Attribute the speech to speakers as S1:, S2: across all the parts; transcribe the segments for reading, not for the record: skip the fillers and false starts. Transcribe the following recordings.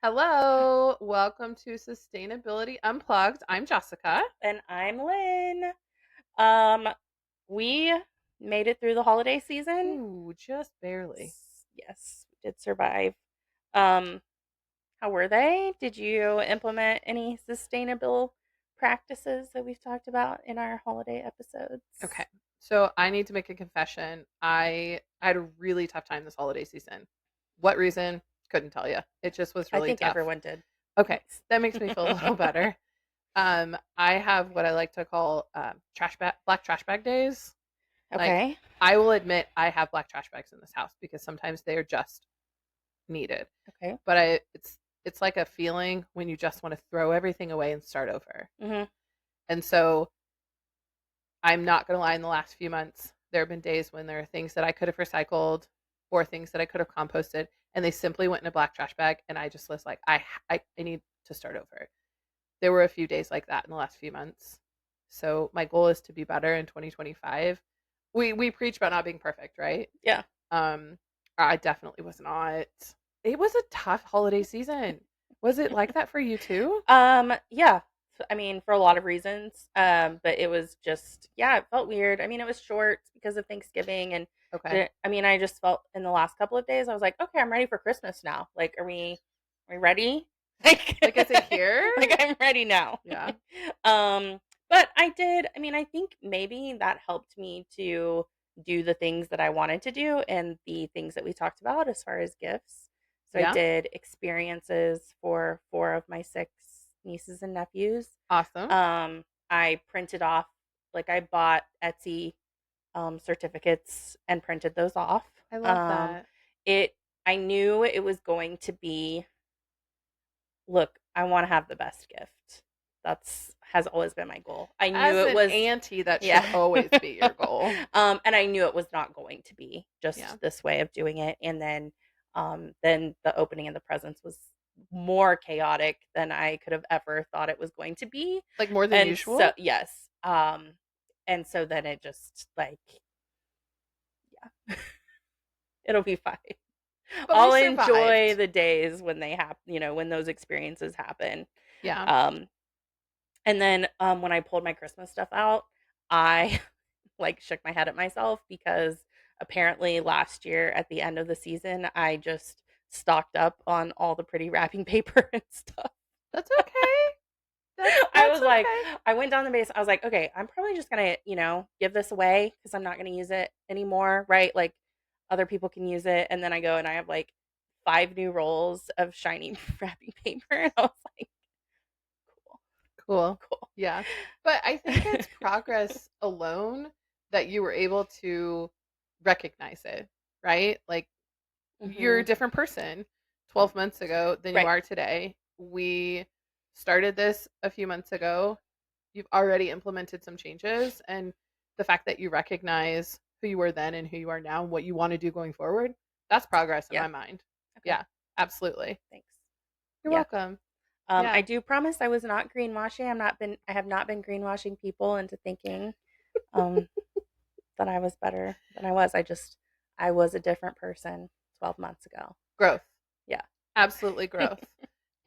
S1: Hello, welcome to Sustainability Unplugged. I'm Jessica.
S2: And I'm Lynn. Um, we made it through the holiday season.
S1: Ooh, just barely.
S2: Yes, we did survive. Um, how were they? Did you implement any sustainable practices that we've talked about in our holiday episodes?
S1: Okay, so I need to make a confession. I had a really tough time this holiday season. What reason? Couldn't tell you. It just was
S2: I
S1: really
S2: think
S1: tough.
S2: everyone did.
S1: Okay, that makes me feel a little better. I have what I like to call black trash bag days. Like,
S2: Okay.
S1: I will admit I have black trash bags in this house because sometimes they are just needed.
S2: Okay.
S1: But it's like a feeling when you just want to throw everything away and start over.
S2: Mhm.
S1: And so I'm not going to lie, in the last few months, there have been days when there are things that I could have recycled or things that I could have composted, and they simply went in a black trash bag. And I just was like, I need to start over. There were a few days like that in the last few months. So my goal is to be better in 2025. We preach about not being perfect, right?
S2: Yeah.
S1: Um, I definitely was not. It was a tough holiday season. Was it like that for you too?
S2: Yeah. I mean, for a lot of reasons. But it was just, yeah, it felt weird. I mean, it was short because of Thanksgiving and
S1: Okay.
S2: I mean, I just felt in the last couple of days, I was like, okay, I'm ready for Christmas now. Like, are we ready? Like,
S1: Like, is it here?
S2: like I'm ready now.
S1: Yeah.
S2: um, but I mean, I think maybe that helped me to do the things that I wanted to do and the things that we talked about as far as gifts. So I
S1: Yeah.
S2: did experiences for 4 of my 6 nieces and nephews.
S1: Awesome.
S2: I printed off like I bought Etsy certificates and printed those off.
S1: I love
S2: Um,
S1: that.
S2: it I knew it was going to be, look, I want to have the best gift. That's has always been my goal. I knew
S1: As
S2: it
S1: an
S2: was,
S1: auntie, that should
S2: yeah.
S1: always be your goal.
S2: And I knew it was not going to be
S1: Yeah.
S2: just this way of doing it. And then the opening of the presents was more chaotic than I could have ever thought it was going to be.
S1: Like, more than
S2: And so
S1: usual?
S2: yes. And so then it just like, yeah, it'll be fine.
S1: But we
S2: I'll enjoy
S1: survived.
S2: the days when they happen, when those experiences happen.
S1: Yeah.
S2: Um, and then when I pulled my Christmas stuff out, I like shook my head at myself because apparently last year at the end of the season, I just stocked up on all the pretty wrapping paper and stuff.
S1: That's okay. That's
S2: I
S1: that's
S2: was like,
S1: okay.
S2: I went down the base. I was like, okay, I'm probably just gonna, give this away because I'm not gonna use it anymore, right? Like other people can use it. And then I go and I have like 5 new rolls of shiny wrapping paper. And I was like, cool,
S1: Cool.
S2: cool.
S1: Yeah. But I think it's progress alone that you were able to recognize it, right? Like, you're
S2: hmm
S1: a different person 12 months ago than you
S2: Right.
S1: are today. We started this a few months ago. You've already implemented some changes, and the fact that you recognize who you were then and who you are now and what you want to do going forward, that's progress in
S2: Yeah.
S1: my mind.
S2: Okay.
S1: Yeah, absolutely.
S2: Thanks.
S1: You're
S2: Yeah.
S1: welcome.
S2: I
S1: Yeah.
S2: do promise I was not greenwashing. I have not been greenwashing people into thinking um that I was better than I was. I was a different person 12 months ago.
S1: Growth.
S2: Yeah.
S1: Absolutely growth.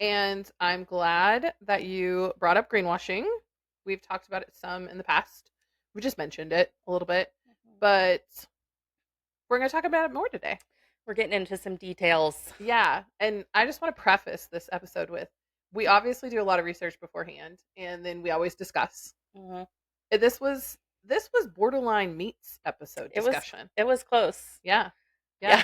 S1: And I'm glad that you brought up greenwashing. We've talked about it some in the past. We just mentioned it a little bit, but we're going to talk about it more today.
S2: We're getting into some details.
S1: Yeah. And I just want to preface this episode with, we obviously do a lot of research beforehand, and then we always discuss.
S2: Mhm.
S1: This was borderline meats episode
S2: It was
S1: discussion.
S2: it was close.
S1: Yeah. Yeah.
S2: Yeah.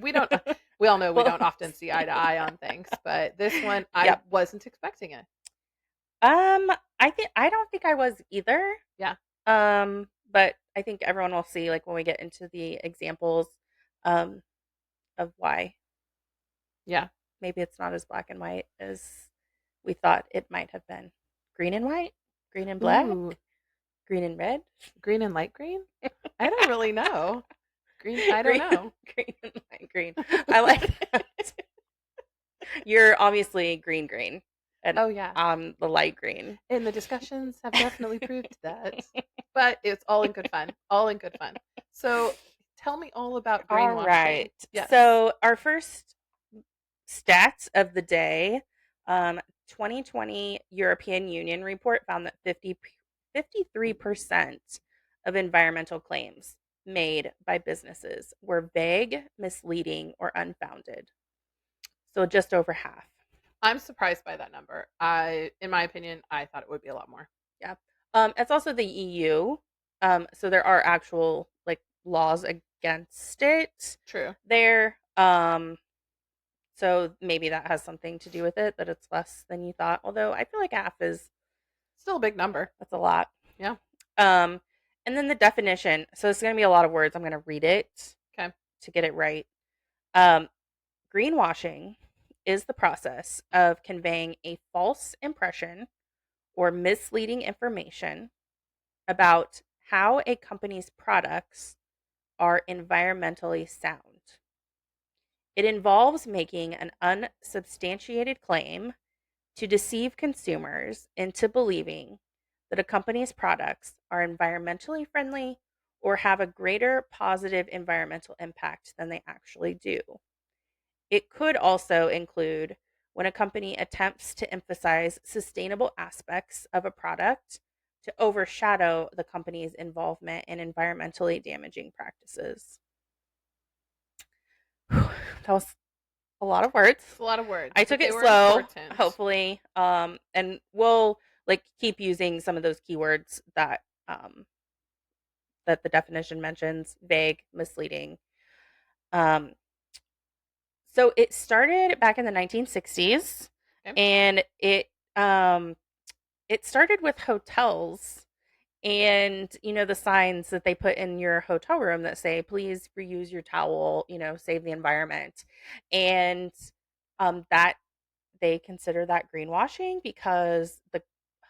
S1: We don't we all know we
S2: Well,
S1: don't often see eye to eye on things, but this one I
S2: yep.
S1: wasn't expecting it.
S2: I don't think I was either.
S1: Yeah.
S2: But I think everyone will see like when we get into the examples um of why
S1: Yeah.
S2: maybe it's not as black and white as we thought it might have been. Green and white, green and black,
S1: Ooh,
S2: green and red,
S1: green and light green? I don't really know. Green, I don't
S2: green,
S1: know.
S2: green and light green. I like that. You're obviously green, and
S1: Oh, yeah.
S2: I'm the light green.
S1: And the discussions have definitely proved that. But it's all in good fun. All in good fun. So tell me all about
S2: All
S1: greenwashing.
S2: right.
S1: Yes.
S2: So our first Stats of the day. 2020 European Union report found that 53% of environmental claims made by businesses were vague, misleading, or unfounded. So just over half.
S1: I'm surprised by that number. In my opinion, I thought it would be a lot more.
S2: Yeah. It's also the EU. So there are actual like laws against it
S1: True.
S2: there. So maybe that has something to do with it, that it's less than you thought. Although I feel like half is
S1: Still a big number.
S2: that's a lot.
S1: Yeah.
S2: Um, and then the definition. So it's going to be a lot of words. I'm going to read it
S1: Okay.
S2: to get it right. Um, greenwashing is the process of conveying a false impression or misleading information about how a company's products are environmentally sound. It involves making an unsubstantiated claim to deceive consumers into believing that a company's products are environmentally friendly or have a greater positive environmental impact than they actually do. It could also include when a company attempts to emphasize sustainable aspects of a product to overshadow the company's involvement in environmentally damaging practices. That was a lot of words.
S1: It's a lot of words,
S2: I
S1: but
S2: took
S1: they
S2: it
S1: were
S2: slow,
S1: important.
S2: hopefully. And we'll like keep using some of those keywords that the definition mentions, vague, misleading. Um, so it started back in the 1960s,
S1: Okay.
S2: and it started with hotels, and the signs that they put in your hotel room that say please reuse your towel, save the environment. And that they consider that greenwashing because the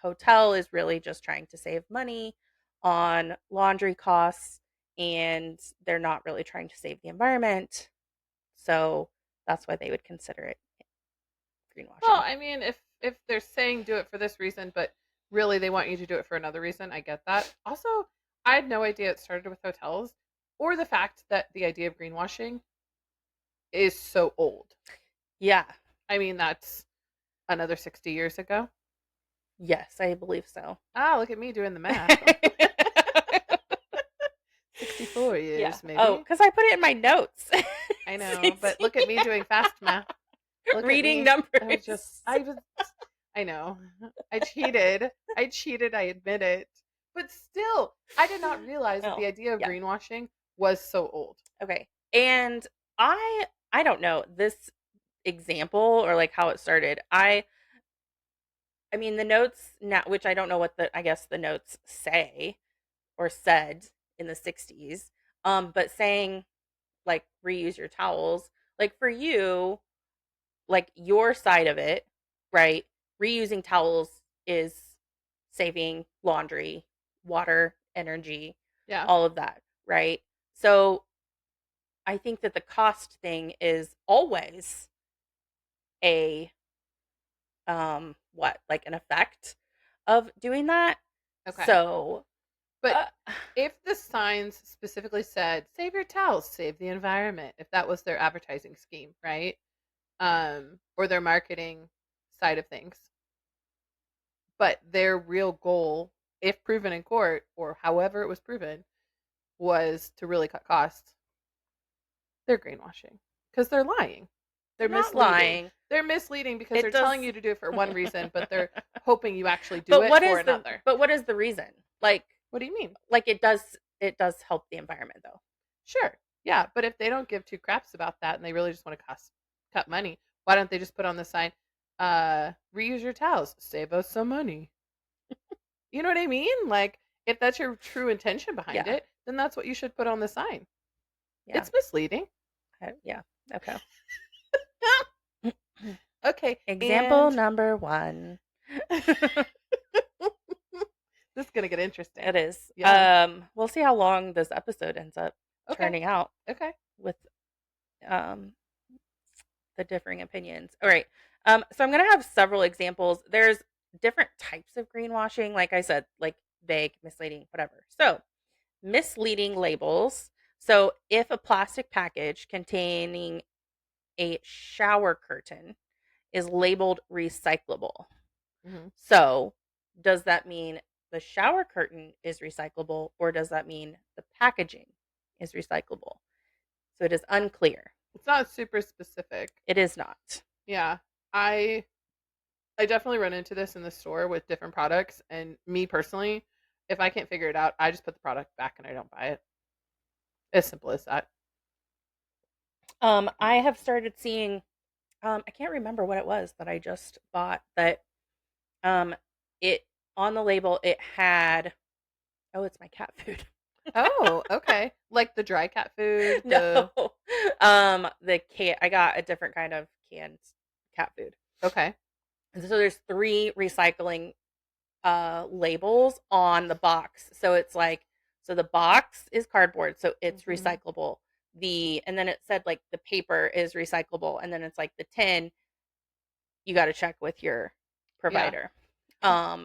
S2: hotel is really just trying to save money on laundry costs, and they're not really trying to save the environment. So that's why they would consider it
S1: Well,
S2: greenwashing.
S1: I mean, if they're saying do it for this reason, but really they want you to do it for another reason, I get that. Also, I had no idea it started with hotels, or the fact that the idea of greenwashing is so old.
S2: Yeah.
S1: I mean, that's another 60 years ago.
S2: Yes, I believe so.
S1: Ah, look at me doing the math. 64
S2: Yeah.
S1: years,
S2: Oh,
S1: maybe.
S2: because I put it in my notes.
S1: I know, but look at me doing fast math. Look at
S2: Reading
S1: me.
S2: numbers.
S1: I know. I cheated. I admit it. But still, I did not realize that
S2: Oh,
S1: the idea of
S2: yeah.
S1: greenwashing was so old.
S2: Okay. And I don't know this example or like how it started. I mean the notes now, which I don't know what I guess the notes say or said in the 60s, but saying like reuse your towels, like for you, like your side of it, right? Reusing towels is saving laundry, water, energy,
S1: Yeah.
S2: all of that, right? So I think that the cost thing is always a what, like an effect of doing that.
S1: Okay.
S2: So
S1: But
S2: uh,
S1: if the signs specifically said save your towels, save the environment, if that was their advertising scheme, right? Or their marketing side of things, but their real goal, if proven in court or however it was proven, was to really cut costs, they're greenwashing because they're lying. They're
S2: they're not
S1: misleading.
S2: lying.
S1: They're misleading because
S2: It
S1: they're
S2: does.
S1: telling you to do it for one reason, but they're hoping you actually do it for another.
S2: But what is the reason?
S1: What do you mean?
S2: Like it does help the environment though.
S1: Sure. Yeah, but if they don't give two craps about that and they really just want to cut money, why don't they just put on the sign, reuse your towels, save us some money? You know what I mean? Like, if that's your true intention behind
S2: Yeah.
S1: it, then that's what you should put on the sign.
S2: Yeah.
S1: It's misleading.
S2: Yeah. Okay.
S1: Okay,
S2: Example
S1: and
S2: number 1.
S1: this is gonna get interesting.
S2: It is.
S1: Yeah.
S2: We'll see how long this episode ends up
S1: Okay.
S2: turning out
S1: Okay.
S2: with um the differing opinions. All right. So I'm gonna have several examples. There's different types of greenwashing, like I said, like vague, misleading, whatever. So misleading labels. So if a plastic package containing a shower curtain is labeled recyclable.
S1: Hmm.
S2: So, does that mean the shower curtain is recyclable, or does that mean the packaging is recyclable? So it is unclear.
S1: It's not super specific.
S2: It is not.
S1: Yeah. I I definitely run into this in the store with different products, and me personally, if I can't figure it out, I just put the product back and I don't buy it. As simple as that.
S2: I have started seeing. I can't remember what it was that I just bought. That um, it on the label it had. Oh, it's my cat food.
S1: Oh, okay. Like the dry cat food,
S2: No,
S1: the
S2: the can. I got a different kind of canned cat food.
S1: okay.
S2: And so there's three recycling labels on the box. So it's like, so the box is cardboard, so it's
S1: Hmm.
S2: recyclable. And then it said like the paper is recyclable, and then it's like the tin you got to check with your
S1: Yeah.
S2: provider.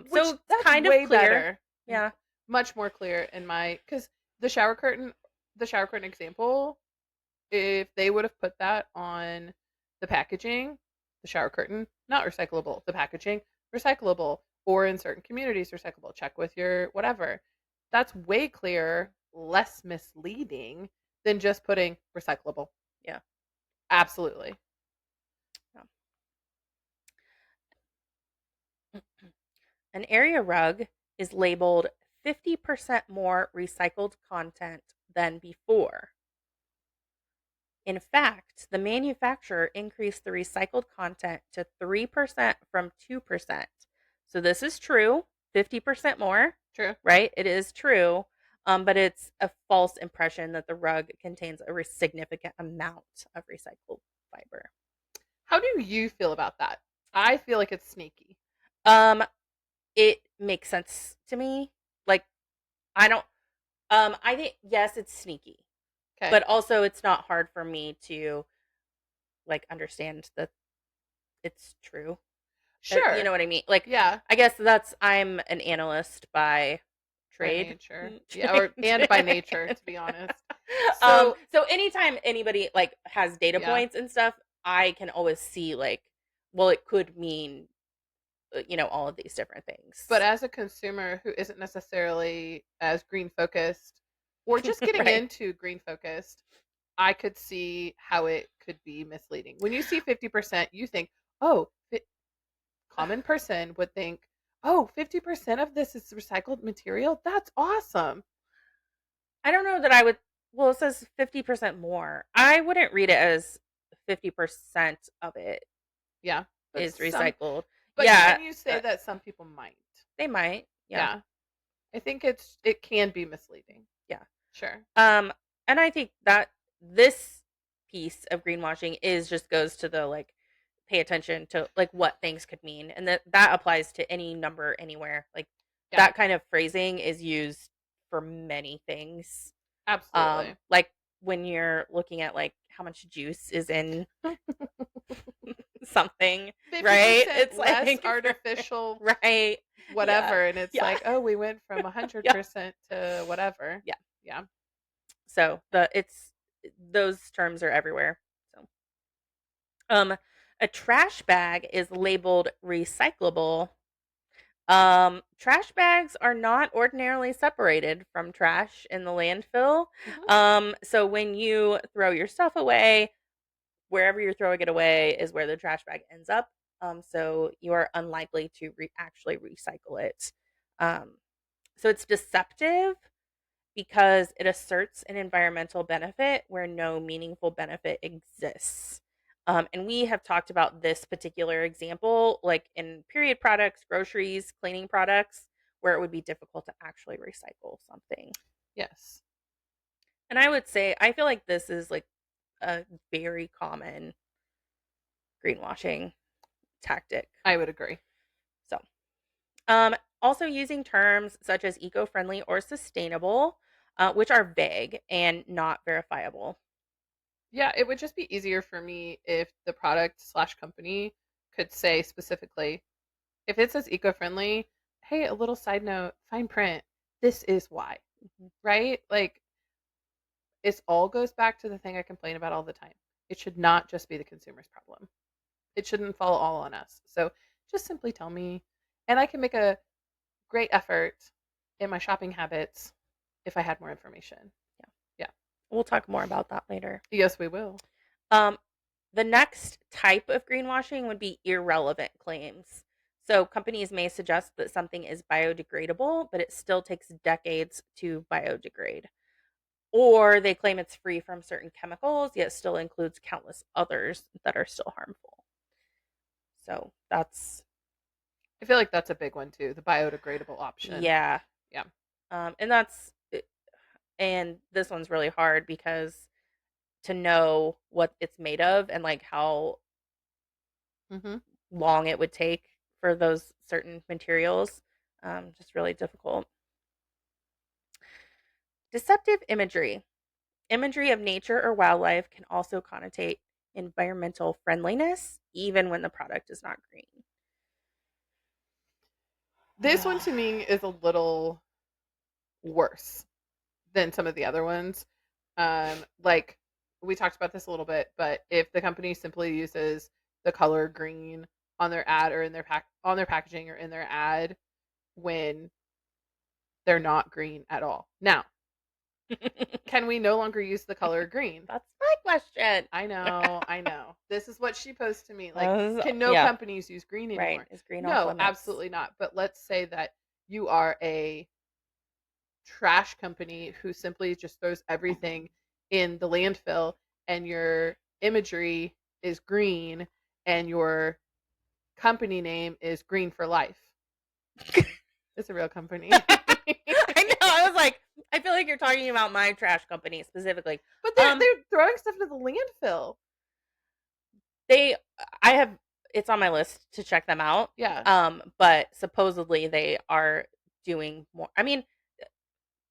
S1: Which
S2: So it's
S1: that's
S2: kind of
S1: way
S2: clear.
S1: better.
S2: Yeah.
S1: Much more clear in my cuz the shower curtain example, if they would have put that on the packaging, the shower curtain, not recyclable, the packaging, recyclable, or in certain communities, recyclable. Check with your whatever. That's way clearer, less misleading than just putting recyclable.
S2: Yeah.
S1: Absolutely.
S2: Yeah. An area rug is labeled 50% more recycled content than before. In fact, the manufacturer increased the recycled content to 3% from 2%. So this is true, 50% more,
S1: True.
S2: right? It is true, but it's a false impression that the rug contains a significant amount of recycled fiber.
S1: How do you feel about that? I feel like it's sneaky.
S2: Um, it makes sense to me. Like, I don't, I think, yes, it's sneaky,
S1: Okay.
S2: but also it's not hard for me to like understand that it's true. You
S1: Sure.
S2: know what I mean? Like,
S1: Yeah.
S2: I guess I'm an analyst by
S1: By
S2: trade.
S1: nature. Yeah, or and by nature, to be honest.
S2: um,
S1: So,
S2: so anytime anybody like has data
S1: yeah.
S2: points and stuff, I can always see like, well, it could mean, all of these different
S1: But
S2: things.
S1: as a consumer who isn't necessarily as green focused or just getting
S2: Right.
S1: into green focused, I could see how it could be misleading. When you see 50%, you think, oh, common person would think, oh, 50% of this is recycled material. That's awesome.
S2: I don't know that I would. Well, it says 50% more. I wouldn't read it as 50% of it
S1: Yeah. But
S2: is recycled.
S1: but
S2: Yeah,
S1: can you say that some people might?
S2: they might. Yeah,
S1: Yeah. I think it can be misleading.
S2: yeah.
S1: Sure.
S2: Um, and I think that this piece of greenwashing is just goes to the like pay attention to like what things could mean, and that applies to any number anywhere. Like
S1: Yeah.
S2: that kind of phrasing is used for many things.
S1: Absolutely.
S2: Like when you're looking at like how much juice is in something, right?
S1: 50%
S2: It's
S1: less
S2: like
S1: artificial
S2: right, yeah,
S1: whatever, and it's
S2: yeah,
S1: like, oh, we went from
S2: yeah,
S1: 100% to whatever.
S2: yeah.
S1: Yeah.
S2: So those terms are everywhere. So a trash bag is labeled recyclable. Trash bags are not ordinarily separated from trash in the landfill.
S1: Hmm.
S2: So when you throw your stuff away, wherever you're throwing it away is where the trash bag ends up. So you are unlikely to actually recycle it. Um, so it's deceptive because it asserts an environmental benefit where no meaningful benefit exists. And we have talked about this particular example, like in period products, groceries, cleaning products, where it would be difficult to actually recycle something.
S1: Yes,
S2: And I would say, I feel like this is like a very common greenwashing tactic.
S1: I would agree.
S2: So, also using terms such as eco friendly or sustainable, which are vague and not verifiable.
S1: Yeah, it would just be easier for me if the product slash company could say specifically, if it says eco-friendly, hey, a little side note, fine print, this is why,
S2: Mhm.
S1: right? Like, it all goes back to the thing I complain about all the time. It should not just be the consumer's problem. It shouldn't fall all on us. So just simply tell me, and I can make a great effort in my shopping habits if I had more information.
S2: Yeah.
S1: Yeah.
S2: We'll talk more about that later.
S1: Yes, we will.
S2: Um, the next type of greenwashing would be irrelevant claims. So companies may suggest that something is biodegradable, but it still takes decades to biodegrade. Or they claim it's free from certain chemicals, yet still includes countless others that are still harmful. So that's,
S1: I feel like that's a big one too, the biodegradable option.
S2: yeah.
S1: Yeah.
S2: And and this one's really hard because to know what it's made of and like how
S1: Mm-hmm.
S2: long it would take for those certain materials, just really difficult. Deceptive imagery. Imagery of nature or wildlife can also connotate environmental friendliness, even when the product is not green.
S1: This one to me is a little worse than some of the other ones. Like we talked about this a little bit, but if the company simply uses the color green on their ad or in their on their packaging or in their ad when they're not green at all. Now, can we no longer use the color green?
S2: That's my question.
S1: I know, I know. This is what she posed to me. Like, can no
S2: Yeah,
S1: companies use green
S2: right.
S1: anymore?
S2: Is green off
S1: No,
S2: limits?
S1: absolutely not. But let's say that you are a trash company who simply just throws everything in the landfill and your imagery is green and your company name is Green for Life. It's a real company.
S2: I know. I was like, I feel like you're talking about my trash company specifically.
S1: But they're throwing stuff into the landfill.
S2: They, I have, it's on my list to check them out.
S1: Yeah.
S2: But supposedly they are doing more. I mean,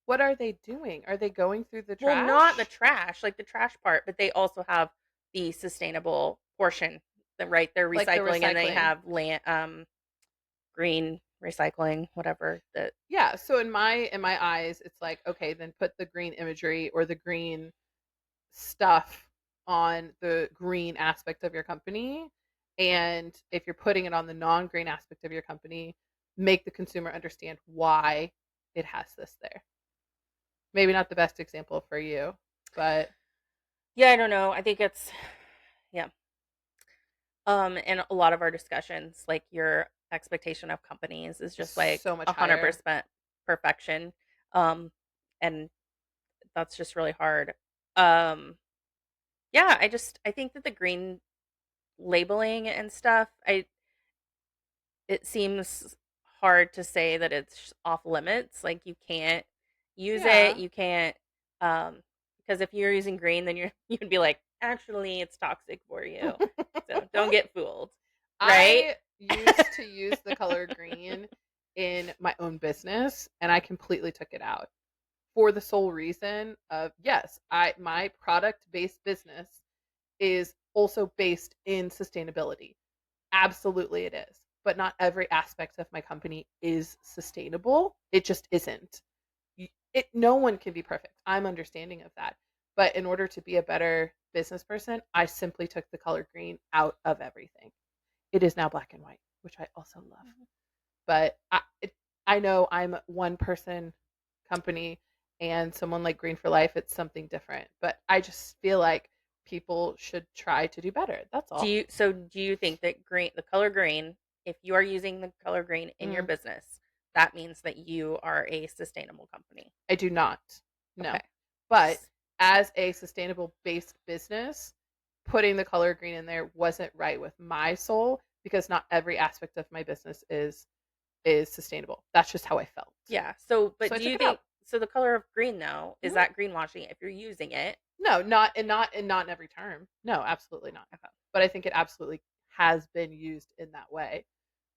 S1: What are they doing? Are they going through the
S2: well, not the
S1: trash?
S2: trash, like the trash part, but they also have the sustainable portion. Right, they're
S1: Like the
S2: recycling, and they
S1: recycling.
S2: have green recycling, whatever that.
S1: Yeah, so in my eyes, it's like, okay, then put the green imagery or the green stuff on the green aspect of your company. And if you're putting it on the non-green aspect of your company, make the consumer understand why it has this there. Maybe not the best example for you, but
S2: Yeah, I don't know. I think it's, yeah. In a lot of our discussions, like your expectation of companies is just like
S1: so much higher.
S2: 100% perfection. Um, and that's just really hard. Um, yeah, I think that the green labeling and stuff, it seems hard to say that it's off limits. Like you can't use it.
S1: Yeah.
S2: You can't, because if you're using green, then you'd be like, actually, it's toxic for you. So don't get fooled, right?
S1: I used to use the color green in my own business and I completely took it out for the sole reason of yes, I my product-based business is also based in sustainability. Absolutely it is. But not every aspect of my company is sustainable. It just isn't. No one can be perfect. I'm understanding of that. But in order to be a better business person, I simply took the color green out of everything. It is now black and white, which I also love. But I know I'm one person company and someone like Green for Life, it's something different. But I just feel like people should try to do better. That's all.
S2: Do you think that the color green, if you are using the color green in your
S1: Mm,
S2: business, that means that you are a sustainable company?
S1: I do not.
S2: Okay.
S1: No. But as a sustainable based business, putting the color green in there wasn't right with my soul because not every aspect of my business is sustainable. That's just how I felt.
S2: Yeah. So,
S1: So
S2: but
S1: I
S2: do
S1: took
S2: you
S1: it
S2: think
S1: out.
S2: so? The color of green, though, is
S1: Mhm.
S2: that greenwashing if you're using it?
S1: No, not in every term. No, absolutely not.
S2: Okay.
S1: But I think it absolutely has been used in that way,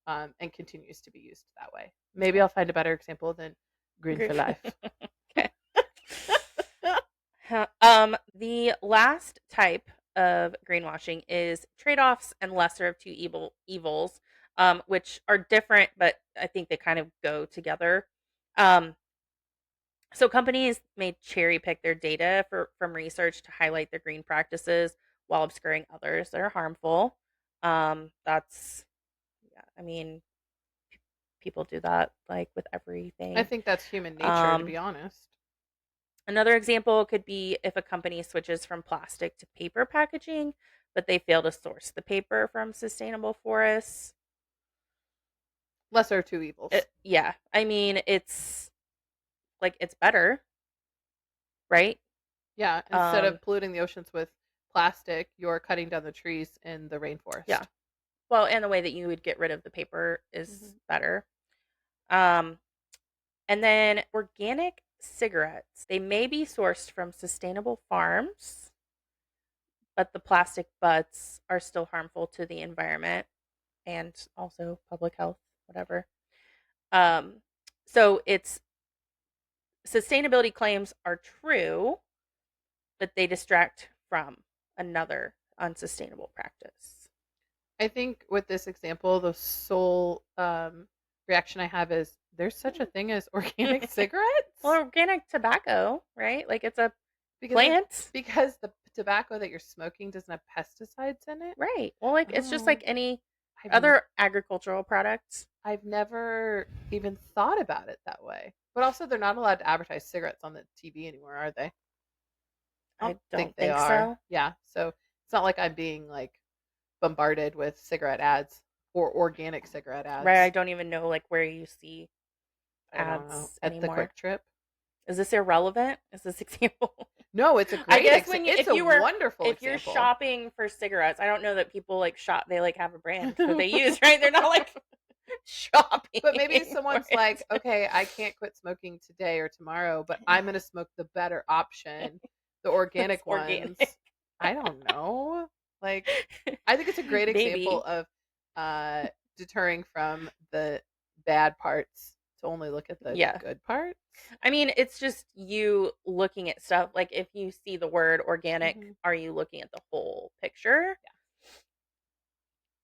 S1: and continues to be used that way. Maybe
S2: Okay.
S1: I'll find a better example than Green for Life.
S2: Okay. The last type of greenwashing is trade-offs and lesser of two evils, which are different, but I think they kind of go together. Um, so companies may cherry pick their data from research to highlight their green practices while obscuring others that are harmful. That's yeah, I mean, people do that like with
S1: I
S2: everything.
S1: think that's human nature, to
S2: Um,
S1: be honest.
S2: Another example could be if a company switches from plastic to paper packaging, but they fail to source the paper from sustainable forests.
S1: Lesser of two evils.
S2: Yeah, I mean, it's like it's better, right?
S1: Yeah, instead
S2: Um,
S1: of polluting the oceans with plastic, you're cutting down the trees in the
S2: yeah.
S1: rainforest.
S2: Well, and the way that you would get rid of the paper is
S1: Hmm.
S2: better. Um, and then organic cigarettes. They may be sourced from sustainable farms, but the plastic butts are still harmful to the environment and also public health, whatever. Um, so it's sustainability claims are true, but they distract from another unsustainable practice.
S1: I think with this example, the sole reaction I have is there's such a thing as organic
S2: Well,
S1: cigarettes
S2: organic tobacco, right? Like it's a
S1: because
S2: plant,
S1: the tobacco that you're smoking doesn't have pesticides in it.
S2: right? Well, like it's just
S1: Oh,
S2: like any
S1: I've n-
S2: other agricultural products.
S1: I've never even thought about it that way. But also, they're not allowed to advertise cigarettes on the TV anymore, are they? I don't
S2: I
S1: think
S2: don't
S1: they
S2: think
S1: are.
S2: so.
S1: Yeah, so it's not like I'm being like bombarded with cigarette ads or organic cigarette
S2: Right? I
S1: ads.
S2: don't even know like where you see
S1: I don't know.
S2: ads
S1: At the
S2: anymore.
S1: Quick Trip.
S2: Is this irrelevant? Is this example?
S1: No, it's a
S2: I
S1: great
S2: guess when you
S1: it's
S2: if
S1: a
S2: you were
S1: wonderful
S2: if you're
S1: example.
S2: shopping for cigarettes, I don't know that people like shop they like have a brand that they use, right? They're not like shopping
S1: But maybe
S2: for
S1: someone's like,
S2: it.
S1: okay, I can't quit smoking today or tomorrow, but I'm going to smoke the better option, the
S2: That's
S1: organic
S2: organic.
S1: ones. I don't know. Like, I think it's a great example
S2: Maybe.
S1: of uh, deterring from the bad parts to only look at the
S2: Yeah.
S1: good parts.
S2: I mean, it's just you looking at stuff like if you see the word organic,
S1: Hmm.
S2: are you looking at the whole picture?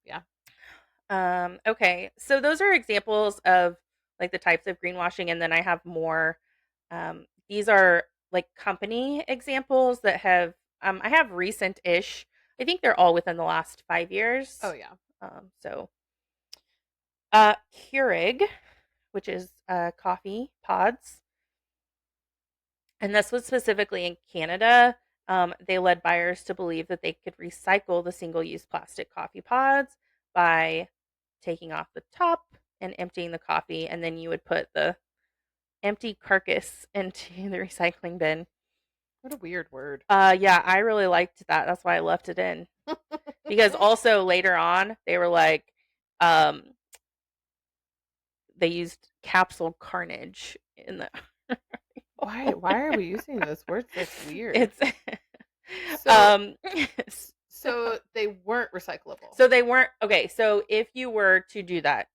S1: Yeah.
S2: Okay. So those are examples of like the types of greenwashing and then I have more these are like company examples that have I have recent-ish. I think they're all within the last 5
S1: Oh,
S2: years.
S1: yeah.
S2: So Keurig, which is coffee pods. And this was specifically in Canada. They led buyers to believe that they could recycle the single use plastic coffee pods by taking off the top and emptying the coffee. And then you would put the empty carcass into the recycling bin.
S1: What a weird word.
S2: Yeah, I really liked that. That's why I left it in. Because also later on, they were like, um, they used capsule carnage in the.
S1: Why are we using those words? That's weird.
S2: It's
S1: So
S2: um
S1: so they weren't recyclable.
S2: so they weren't okay. So if you were to do that,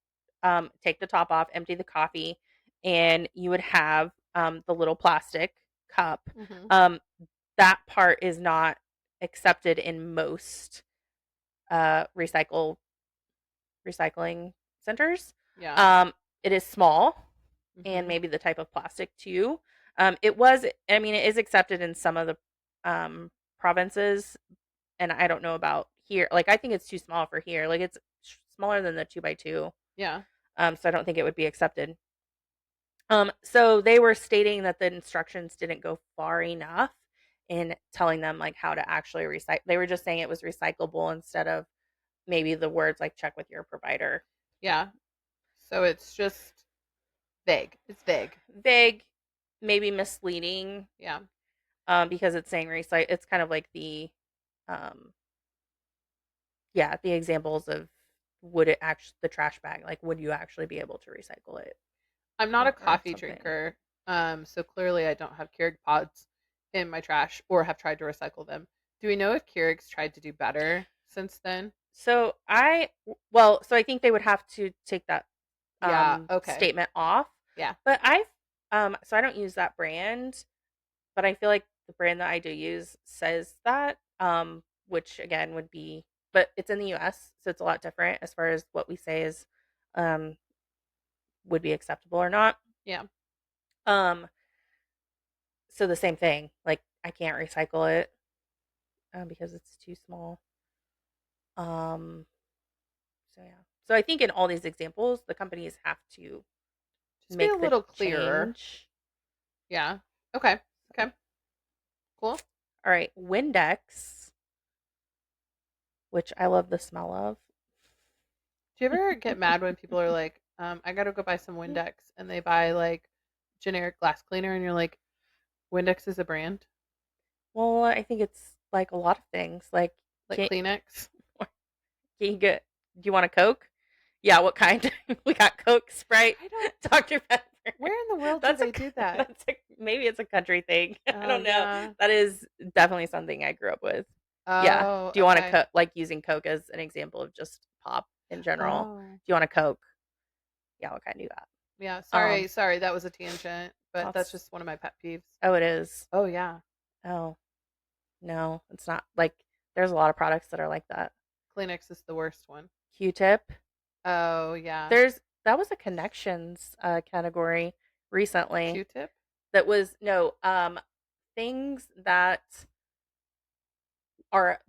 S2: take the top off, empty the coffee, and you would have the little plastic cup.
S1: Hmm.
S2: Um, that part is not accepted in most recycling centers.
S1: Yeah.
S2: Um, it is small and
S1: Hmm.
S2: maybe the type of plastic too. It was, I mean, it is accepted in some of the provinces, and I don't know about here. Like, I think it's too small for here. Like, it's smaller than the 2x2.
S1: Yeah.
S2: So I don't think it would be accepted. So they were stating that the instructions didn't go far enough in telling them like how to actually recycle. They were just saying it was recyclable instead of maybe the words like check with your provider.
S1: Yeah. So it's just vague. It's vague.
S2: Vague, maybe misleading,
S1: Yeah.
S2: because it's saying recycle. It's kind of like the, um, yeah, the examples of would it actually the trash bag like would you actually be able to recycle it
S1: I'm not a
S2: or
S1: coffee
S2: something.
S1: drinker. So clearly I don't have Keurig pods in my trash or have tried to recycle them. Do we know if Keurig's tried to do better since then?
S2: So so I think they would have to take that
S1: Yeah. Okay.
S2: statement off.
S1: Yeah.
S2: But I've so I don't use that brand, but I feel like the brand that I do use says that which again would be but it's in the US, so it's a lot different as far as what we say is um would be acceptable or not.
S1: Yeah.
S2: Um so the same thing, like I can't recycle it. because it's too small. Um, so yeah. So I think in all these examples, the companies have to
S1: Just be a
S2: make the
S1: little clearer.
S2: change.
S1: Yeah. Okay.
S2: So,
S1: Okay. Cool.
S2: all right, Windex, which I love the smell of.
S1: Do you ever get mad when people are like, I gotta go buy some Windex and they buy like generic glass cleaner and you're like, Windex is a brand?
S2: Well, I think it's like a lot of things. Like,
S1: Like
S2: can,
S1: Kleenex?
S2: can you get? Do you want a Coke? Yeah, what kind? We got Coke, Sprite,
S1: I don't
S2: Dr Pepper.
S1: Where in the world do
S2: That's a
S1: they do that?
S2: maybe it's a country thing. I
S1: Oh
S2: don't know.
S1: yeah.
S2: That is definitely something I grew up with. Yeah.
S1: Oh,
S2: Do you want to
S1: okay.
S2: like using Coke as an example of just pop in general?
S1: Oh.
S2: Do you want a Coke? Yeah, what kind do you got?
S1: Yeah,
S2: Um,
S1: sorry, that was a tangent, but that's
S2: that's
S1: just one of my pet peeves.
S2: oh, it is.
S1: Oh yeah.
S2: Oh no, it's not like there's a lot of products that are like that.
S1: Kleenex is the worst one.
S2: Q-tip.
S1: Oh yeah.
S2: There's that was a connections category recently
S1: Q-tip?
S2: that was no things that are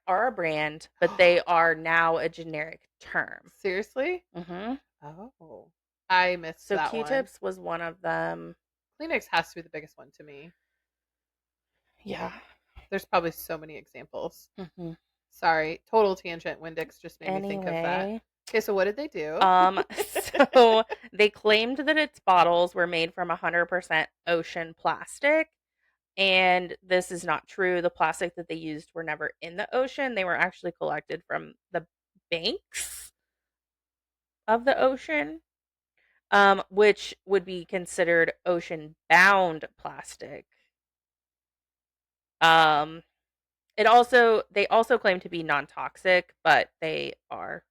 S2: a brand, but they are now a generic term.
S1: Seriously?
S2: Hmm.
S1: Oh. I missed
S2: So
S1: that one.
S2: Q-tips was one of them.
S1: Kleenex has to be the biggest one to me.
S2: Yeah.
S1: There's probably so many examples.
S2: Hmm.
S1: Sorry, total tangent. Windex just made me think of that.
S2: Anyway,
S1: Okay, so what did they do?
S2: um, so they claimed that its bottles were made from 100% ocean plastic, and this is not true. The plastic that they used were never in the ocean. They were actually collected from the banks of the ocean, which would be considered ocean bound plastic. Um, they also claim to be non toxic, but they are.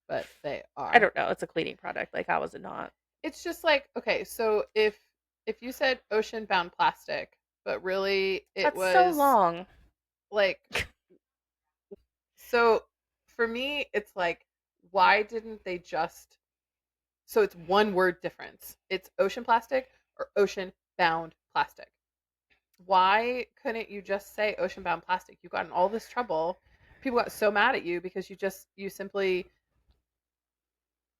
S1: But they
S2: I
S1: are.
S2: don't know. It's a cleaning product. Like, how is it not?
S1: It's just like, okay, so if you said ocean bound plastic, but really it
S2: That's so
S1: was
S2: long.
S1: like, so for me it's like, why didn't they just, so it's one word difference. It's ocean plastic or ocean bound plastic. Why couldn't you just say ocean bound plastic? You got in all this trouble. People got so mad at you because you simply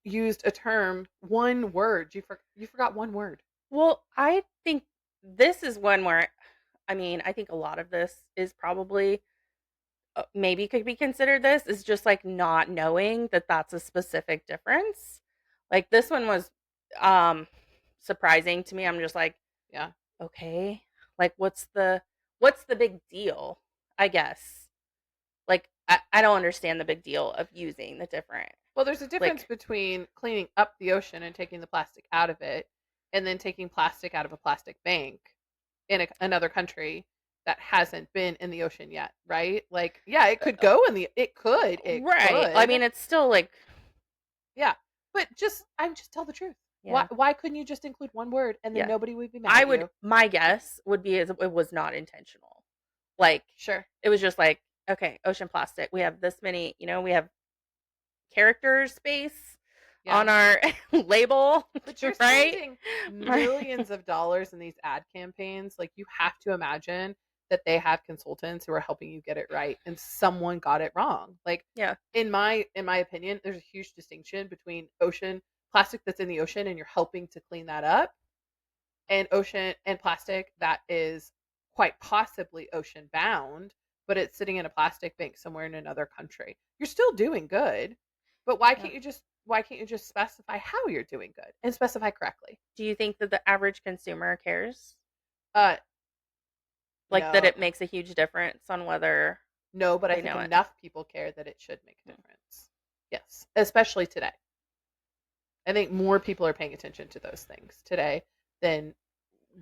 S1: used a term, one word. You forgot one word.
S2: Well, I think this is one where, I mean, I think a lot of this is probably maybe could be considered this is just like not knowing that that's a specific difference. Like this one was um surprising to me. I'm just like,
S1: Yeah.
S2: okay, like what's the big deal? I guess. Like I don't understand the big deal of using the different
S1: Well, there's a difference
S2: like
S1: between cleaning up the ocean and taking the plastic out of it, and then taking plastic out of a plastic bank in another country that hasn't been in the ocean yet, right? Like, yeah, it could go in the, it
S2: right. I
S1: could,
S2: mean, it's still like
S1: yeah. But just tell the truth.
S2: yeah.
S1: Why couldn't you just include one word and then
S2: Yeah.
S1: nobody would be mad
S2: I
S1: at
S2: would
S1: you?
S2: my guess would be is it was not intentional. Like
S1: Sure.
S2: it was just like, okay, ocean plastic. We have this many, we have character space
S1: Yeah.
S2: on our label,
S1: But you're
S2: right?
S1: spending
S2: Right.
S1: millions of dollars in these ad campaigns. Like, you have to imagine that they have consultants who are helping you get it right, and someone got it wrong. Like,
S2: Yeah.
S1: in my opinion, there's a huge distinction between ocean plastic that's in the ocean and you're helping to clean that up, and ocean and plastic that is quite possibly ocean bound, but it's sitting in a plastic bank somewhere in another country. You're still doing good, but
S2: Yeah.
S1: why can't you just specify how you're doing good and specify correctly?
S2: Do you think that the average consumer cares?
S1: Uh
S2: Like that
S1: no.
S2: it makes a huge difference on whether
S1: No, but I
S2: they
S1: think
S2: know it?
S1: enough people care that it should make a
S2: Mm.
S1: difference. Yes, especially today. I think more people are paying attention to those things today than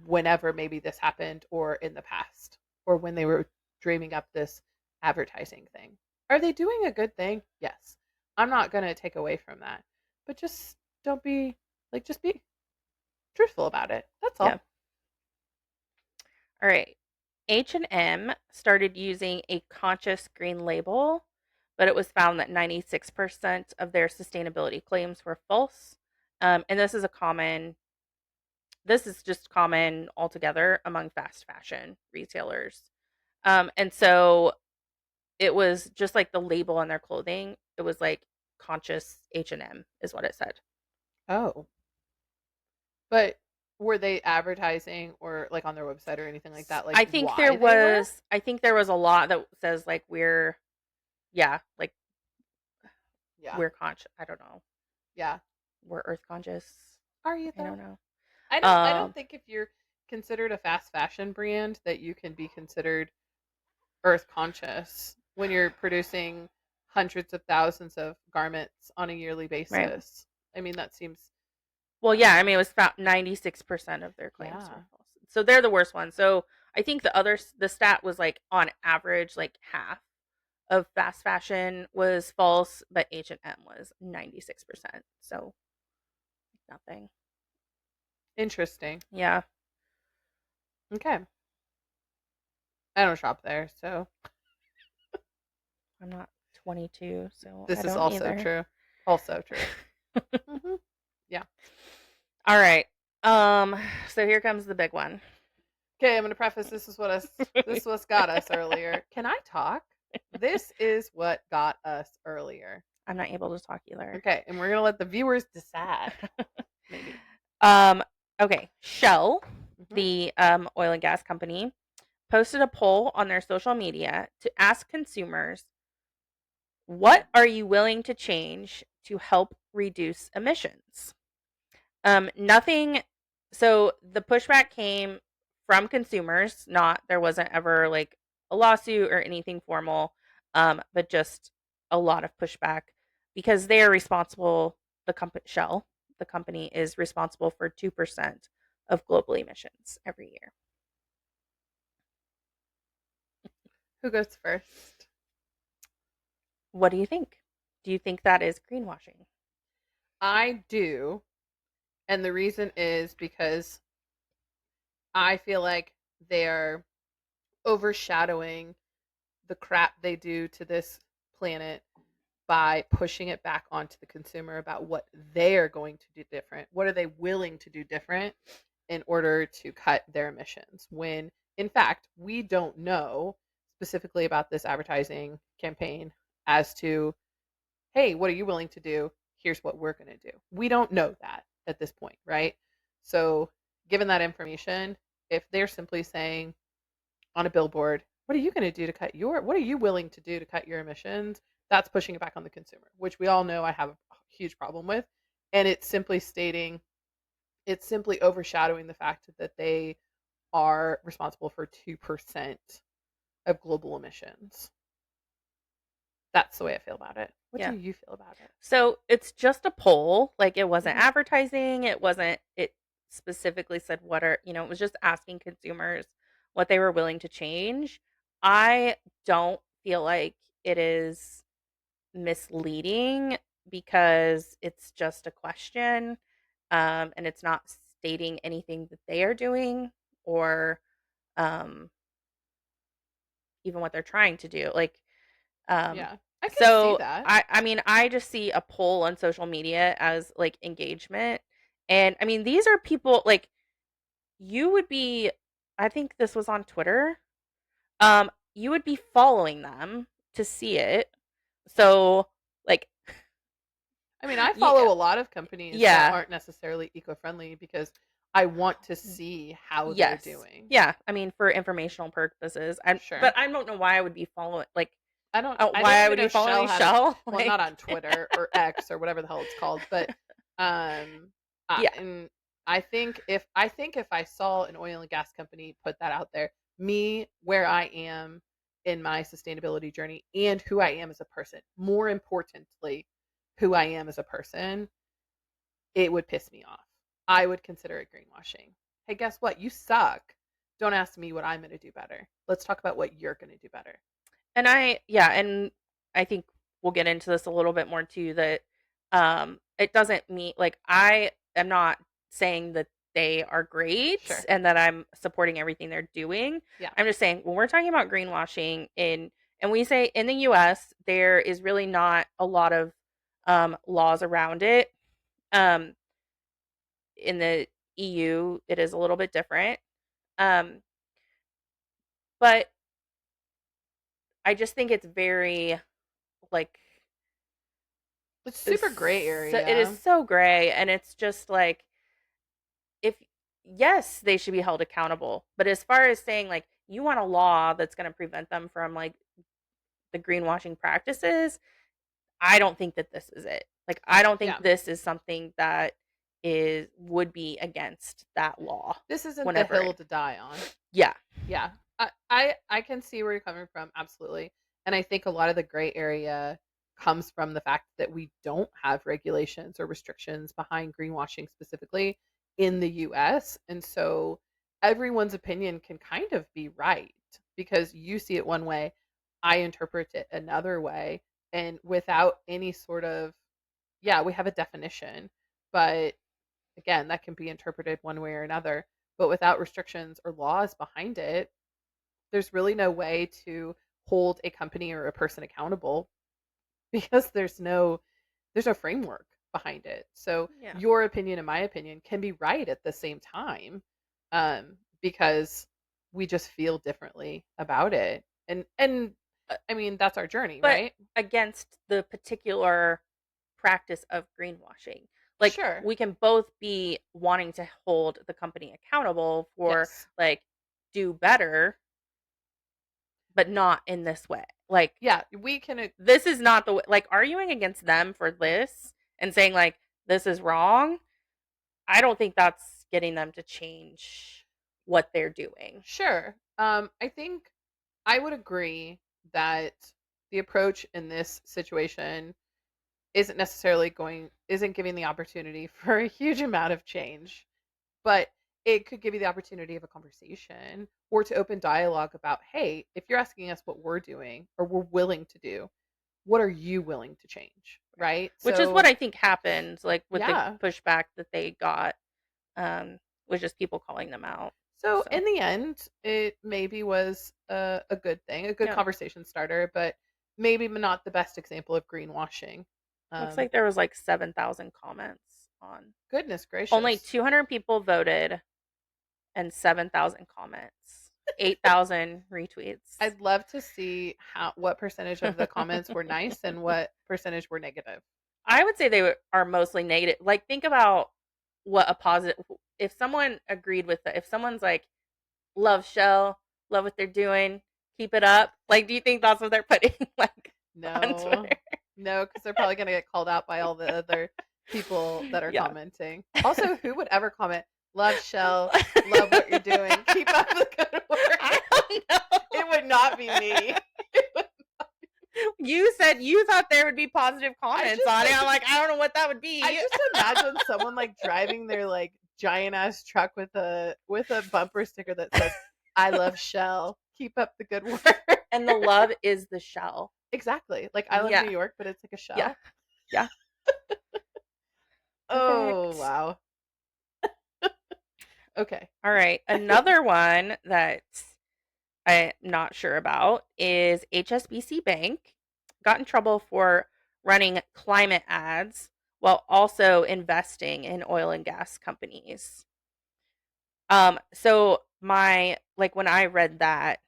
S1: whenever maybe this happened or in the past or when they were dreaming up this advertising thing. Are they doing a good thing? Yes. I'm not going to take away from that. But just don't be just be truthful about it. That's
S2: Yeah.
S1: all.
S2: All right. H&M started using a conscious green label, but it was found that 96% of their sustainability claims were false. And this is just common altogether among fast fashion retailers. And so it was just like the label on their clothing. It was like conscious H&M is what it said.
S1: Oh, but were they advertising or like on their website or anything like that, like why they were?
S2: I think there was a lot that says like yeah, like
S1: Yeah,
S2: we're conscious. I don't know.
S1: yeah.
S2: We're earth conscious.
S1: Are you
S2: I don't
S1: though?
S2: know.
S1: I don't
S2: Um,
S1: think if you're considered a fast fashion brand that you can be considered earth conscious when you're producing hundreds of thousands of garments on a yearly
S2: right.
S1: basis. I mean, that seems
S2: Well, yeah, I
S1: um
S2: mean, it was about 96% of their claims were
S1: yeah.
S2: false. So they're the worst one. So I think the stat was like on average, like half of fast fashion was false, but H&M was 96%. So nothing.
S1: Interesting.
S2: Yeah,
S1: Okay. I don't shop there, so
S2: I'm not 22, so I
S1: this is
S2: don't
S1: also
S2: either.
S1: true. Also true. Hmm. Yeah.
S2: All right. So here comes the big one.
S1: Okay, I'm going to preface this is what's got us earlier. Can I talk? This is what got us earlier.
S2: I'm not able to talk either.
S1: Okay, and we're going to let the viewers decide maybe.
S2: um, okay. Shell,
S1: Hmm.
S2: the oil and gas company, posted a poll on their social media to ask consumers, what are you willing to change to help reduce emissions? Nothing. So the pushback came from consumers, not there wasn't ever like a lawsuit or anything formal, but just a lot of pushback because they are responsible. The company Shell, the company is responsible for 2% of global emissions every year.
S1: Who goes first?
S2: What do you think? Do you think that is greenwashing?
S1: I do. And the reason is because I feel like they're overshadowing the crap they do to this planet by pushing it back onto the consumer about what they are going to do different. What are they willing to do different in order to cut their emissions? When in fact, we don't know specifically about this advertising campaign as to, hey, what are you willing to do? Here's what we're going to do. We don't know that at this point, right? So, given that information, if they're simply saying on a billboard, what are you going to do to cut your, what are you willing to do to cut your emissions? That's pushing it back on the consumer, which we all know I have a huge problem with. And it's simply stating, it's simply overshadowing the fact that they are responsible for 2% of global emissions. That's the way I feel about it. What do
S2: Yeah.
S1: you feel about it?
S2: So it's just a poll. Like it wasn't
S1: Hmm.
S2: advertising. It specifically said it was just asking consumers what they were willing to change. I don't feel like it is misleading because it's just a question, and it's not stating anything that they are doing or um, even what they're trying to do. Um,
S1: Yeah, I can see
S2: so
S1: that.
S2: I mean, I just see a poll on social media as like engagement. And I mean, these are people like you would be, I think this was on Twitter. You would be following them to see it. So like
S1: I mean, I
S2: yeah,
S1: follow a lot of companies that
S2: yeah,
S1: aren't necessarily eco-friendly because I want to see how they're
S2: yes.
S1: doing.
S2: Yeah, I mean for informational purposes.
S1: Sure.
S2: But I don't know why I would be following like
S1: I
S2: why
S1: didn't
S2: I
S1: even
S2: would be
S1: know Shell
S2: following
S1: had a,
S2: Shell
S1: well, not
S2: like
S1: on Twitter or X or whatever the hell it's called, but um
S2: yeah.
S1: and I think if I saw an oil and gas company put that out there, me where I am in my sustainability journey and who I am as a person, more importantly, who I am as a person, it would piss me off. I would consider it greenwashing. Hey, guess what? You suck. Don't ask me what I'm going to do better. Let's talk about what you're going to do better.
S2: And and I think we'll get into this a little bit more too that it doesn't mean like I am not saying that they are great
S1: Sure.
S2: and that I'm supporting everything they're doing.
S1: Yeah.
S2: I'm just saying when we're talking about greenwashing and we say in the US there is really not a lot of laws around it. Um in the EU it is a little bit different. Um but I just think it's very like
S1: It's super gray
S2: it is
S1: area.
S2: so gray, and it's just like if yes, they should be held accountable, but as far as saying like you want a law that's going to prevent them from like the greenwashing practices, I don't think that this is it. Like I don't think
S1: Yeah.
S2: this is something that is would be against that law
S1: This isn't the
S2: whenever
S1: hill
S2: it.
S1: to die on.
S2: Yeah.
S1: Yeah. I can see where you're coming from, absolutely. And I think a lot of the gray area comes from the fact that we don't have regulations or restrictions behind greenwashing specifically in the US. And so everyone's opinion can kind of be right because you see it one way, I interpret it another way. And without any sort of, yeah, we have a definition, but again, that can be interpreted one way or another. But without restrictions or laws behind it, there's really no way to hold a company or a person accountable because there's no framework behind it. So
S2: Yeah.
S1: your opinion and my opinion can be right at the same time, because we just feel differently about it. And
S2: Uh,
S1: I mean that's our journey,
S2: but
S1: right?
S2: against the particular practice of greenwashing. Like
S1: Sure.
S2: we can both be wanting to hold the company accountable for
S1: Yes.
S2: like do better, but not in this way. Like
S1: Yeah, we can.
S2: this is not the way, like arguing against them for this and saying like this is wrong. I don't think that's getting them to change what they're doing.
S1: Sure. I think I would agree that the approach in this situation isn't giving the opportunity for a huge amount of change, but it could give you the opportunity of a conversation or to open dialogue about, hey, if you're asking us what we're doing or we're willing to do, what are you willing to change? Right?
S2: Which is what
S1: So,
S2: I think happened like with the
S1: yeah.
S2: pushback that they got um was just people calling them out.
S1: So
S2: So,
S1: in the end, it maybe was a good thing, a good
S2: yeah.
S1: conversation starter, but maybe not the best example of greenwashing.
S2: Looks
S1: Um,
S2: like there was like 7,000 comments on.
S1: Goodness
S2: Only
S1: gracious.
S2: 200 people voted and 7,000 comments. 8,000 retweets.
S1: I'd love to see how what percentage of the comments were nice and what percentage were negative.
S2: I would say are mostly negative. Like think about what a positive if someone agreed with it. If someone's like love Shell, love what they're doing, keep it up. Like do you think that's what they're putting like on
S1: No.
S2: Twitter?
S1: No, because they're probably gonna get called out by all the other people that are
S2: Yeah.
S1: commenting. Also, who would ever comment, "Love Shell, love what you're doing, keep up the good
S2: I
S1: work"?
S2: don't know.
S1: It would not be me.
S2: You said you thought there would be positive
S1: I
S2: comments
S1: just
S2: on it.
S1: like
S2: I'm like, I don't know what that would
S1: I
S2: be.
S1: just imagine someone like driving their like giant ass truck with a bumper sticker that says, "I love Shell, keep up the good work."
S2: And the love is the shell.
S1: Exactly. Like I love New
S2: Yeah.
S1: York, but it's like a
S2: Yeah.
S1: shell.
S2: Yeah.
S1: Oh,
S2: Perfect.
S1: wow. Okay.
S2: All right. Another one that I'm not sure about is HSBC Bank got in trouble for running climate ads while also investing in oil and gas companies. So my like when I read that,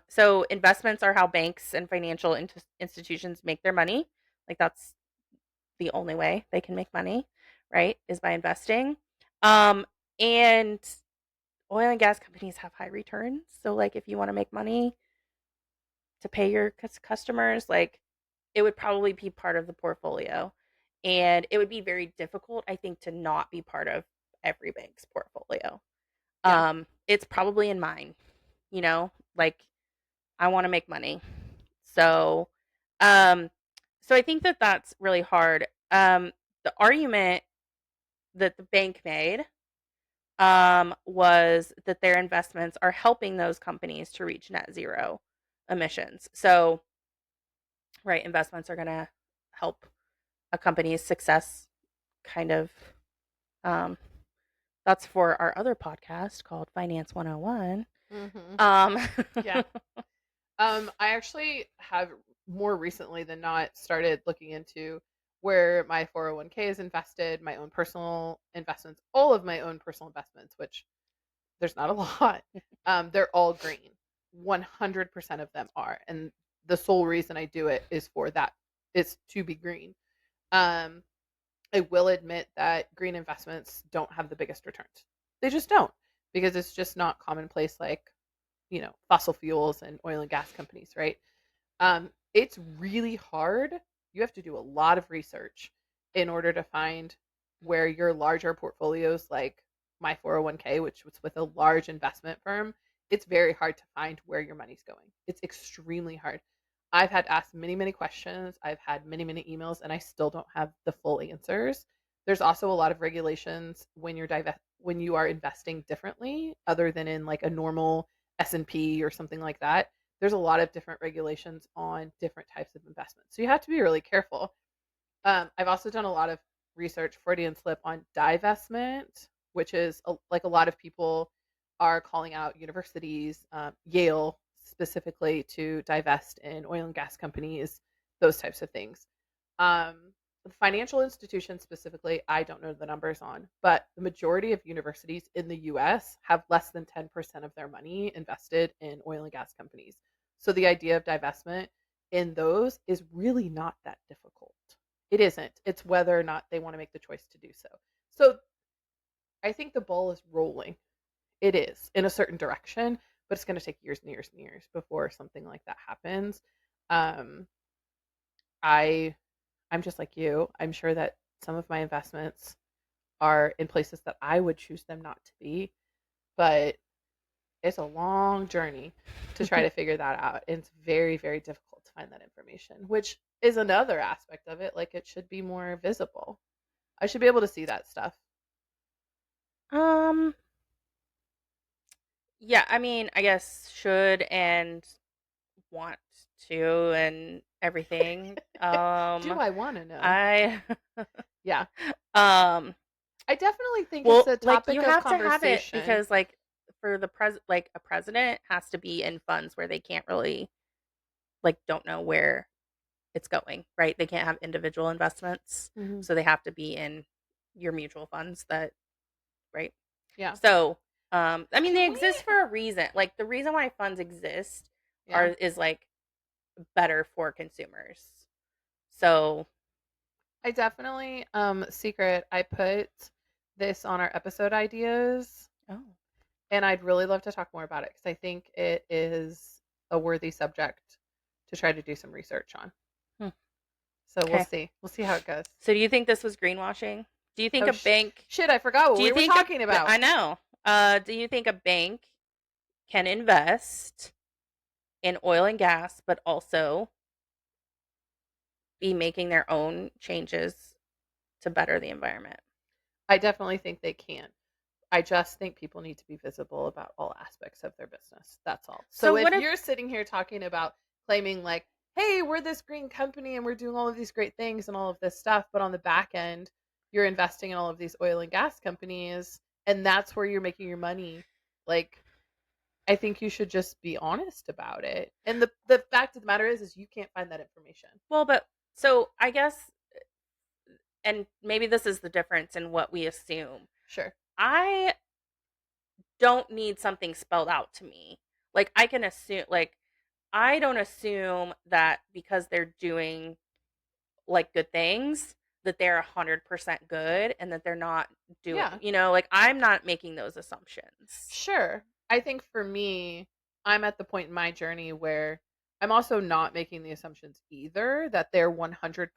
S2: so investments are how banks and financial institutions make their money. Like that's the only way they can make money, right? Is by investing. And oil and gas companies have high returns. So like if you want to make money to pay your customers, like it would probably be part of the portfolio. And it would be very difficult, I think, to not be part of every bank's portfolio.
S1: Yeah.
S2: It's probably in mine, like I want to make money. So, um, so I think that that's really hard. The argument that the bank made was that their investments are helping those companies to reach net zero emissions. So, right, investments are going to help a company's success kind of. Um, that's for our other podcast called Finance 101.
S1: Mhm.
S2: Um,
S1: Yeah. I actually have more recently than not started looking into where my 401k is invested, my own personal investments, all of my own personal investments, which there's not a lot. They're all green. 100% of them are. And the sole reason I do it is for that, is to be green. Um, I will admit that green investments don't have the biggest returns. They just don't, because it's just not commonplace like, fossil fuels and oil and gas companies, right? It's really hard. You have to do a lot of research in order to find where your larger portfolios, like my 401k, which was with a large investment firm, it's very hard to find where your money's going. It's extremely hard. I've had asked many, many questions. I've had many, many emails, and I still don't have the full answers. There's also a lot of regulations when when you are investing differently, other than in like a normal S&P or something like that. There's a lot of different regulations on different types of investments. So you have to be really careful. I've also done a lot of research, Freudian slip, on divestment, which is like a lot of people are calling out universities, Yale specifically, to divest in oil and gas companies, those types of things. The financial institutions specifically, I don't know the numbers on, but the majority of universities in the US have less than 10% of their money invested in oil and gas companies. So the idea of divestment in those is really not that difficult. It isn't. It's whether or not they want to make the choice to do so. So I think the ball is rolling. It is in a certain direction, but it's going to take years and years and years before something like that happens. Um, I I'm just like you. I'm sure that some of my investments are in places that I would choose them not to be, but it's a long journey to try to figure that out. And it's very, very difficult to find that information, which is another aspect of it. Like, it should be more visible. I should be able to see that stuff.
S2: Um, yeah, I mean, I guess should and want to and everything.
S1: Do I want to know?
S2: I
S1: Yeah.
S2: um
S1: I definitely think it's
S2: well,
S1: a
S2: like you
S1: topic of
S2: have to have it
S1: conversation.
S2: because like for the like a president has to be in funds where they can't really like don't know where it's going, right? They can't have individual investments.
S1: Hmm.
S2: So they have to be in your mutual funds that right?
S1: Yeah.
S2: So, I mean, they
S1: Can we?
S2: exist for a reason. Like the reason why funds exist
S1: Yeah.
S2: is like better for consumers. So,
S1: I definitely, secret, I put this on our episode ideas,
S2: oh,
S1: and I'd really love to talk more about it because I think it is a worthy subject to try to do some research on.
S2: hmm,
S1: So we'll
S2: okay.
S1: see. We'll see how it goes.
S2: So, do you think this was greenwashing? Do you think
S1: Oh,
S2: a bank?
S1: shit! I forgot what
S2: Do you
S1: we were
S2: think
S1: talking about.
S2: I know. Do you think a bank can invest in oil and gas, but also be making their own changes to better the environment?
S1: I definitely think they can. I just think people need to be visible about all aspects of their business. That's all.
S2: So,
S1: So
S2: what
S1: if
S2: if
S1: you're sitting here talking about claiming like, hey, we're this green company and we're doing all of these great things and all of this stuff, but on the back end, you're investing in all of these oil and gas companies and that's where you're making your money, like, I think you should just be honest about it. And the fact of the matter is you can't find that information.
S2: well, but so I guess and maybe this is the difference in what we assume.
S1: Sure.
S2: I don't need something spelled out to me. Like I can assume like I don't assume that because they're doing like good things that they're 100% good and that they're not doing,
S1: Yeah.
S2: like I'm not making those assumptions.
S1: Sure. I think for me, I'm at the point in my journey where I'm also not making the assumptions either that they're 100%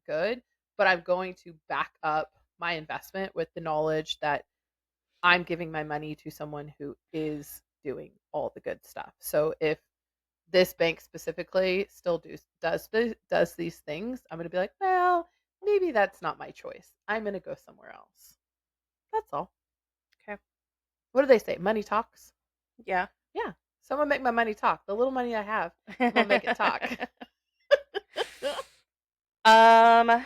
S1: good, but I'm going to back up my investment with the knowledge that I'm giving my money to someone who is doing all the good stuff. So if this bank specifically still does these things, I'm going to be like, well, maybe that's not my choice. I'm going to go somewhere else. That's all.
S2: Okay.
S1: What do they say? Money talks.
S2: Yeah.
S1: Yeah. Someone make my money talk. The little money I have, I'm gonna make it talk.
S2: um